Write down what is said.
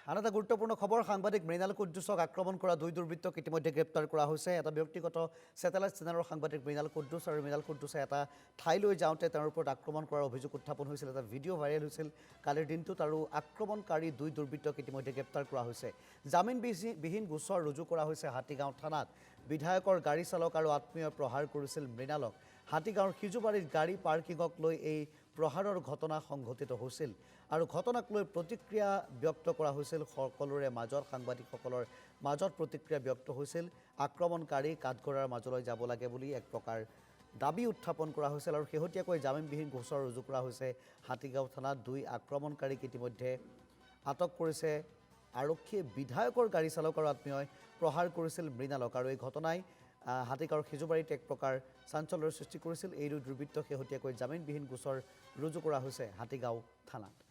আন এটা গুৰুত্বপূৰ্ণ খবৰ সাংবাদিক মৃণাল কুদ্দুছক আক্ৰমণ কৰা দুই দুৰ্বৃত্তক ইতিমধ্যে গ্ৰেপ্তাৰ কৰা হৈছে এটা ব্যক্তিগত স্যাটেলাইট চেনেলৰ সাংবাদিক মৃণাল কুদ্দুছ আৰু মৃণাল কুদ্দুছে এটা ঠাইলৈ যাওঁতে তেওঁৰ ওপৰত আক্ৰমণ কৰাৰ অভিযোগ উত্থাপন হৈছিল এটা ভিডিঅ' ভাইৰেল হৈছিল কালিৰ দিনটোত আৰু আক্ৰমণকাৰী দুই দুৰ্বৃত্তক ইতিমধ্যে গ্ৰেপ্তাৰ কৰা হৈছে জামিনবিহীন গোচৰ ৰুজু কৰা হৈছে হাতীগাঁও থানাত বিধায়কৰ গাড়ী চালক আৰু আত্মীয় প্ৰহাৰ কৰিছিল মৃণালক হাতীগাঁৱৰ সিজুবাৰীত গাড়ী পাৰ্কিঙক লৈ এই প্ৰহাৰৰ ঘটনা সংঘটিত হৈছিল আৰু ঘটনাক লৈ প্ৰতিক্ৰিয়া ব্যক্ত কৰা হৈছিল সকলোৰে মাজত সাংবাদিকসকলৰ মাজত প্ৰতিক্ৰিয়া ব্যক্ত হৈছিল আক্ৰমণকাৰী কাঠগড়াৰ মাজলৈ যাব লাগে বুলি এক প্ৰকাৰ দাবী উত্থাপন কৰা হৈছিল আৰু শেহতীয়াকৈ জামিনবিহীন গোচৰ ৰুজু কৰা হৈছে হাতীগাঁও থানাত দুই আক্ৰমণকাৰীক ইতিমধ্যে আটক কৰিছে আৰক্ষীয়ে বিধায়কৰ গাড়ী চালক আৰু আত্মীয়ই প্ৰহাৰ কৰিছিল মৃণালক আৰু এই ঘটনাই হাতীগাঁৱৰ সিজুবাৰীত এক প্ৰকাৰ চাঞ্চল্যৰ সৃষ্টি কৰিছিল এই দুৰ্বৃত্তক শেহতীয়াকৈ জামিনবিহীন গোচৰ ৰুজু কৰা হৈছে হাতীগাঁও থানাত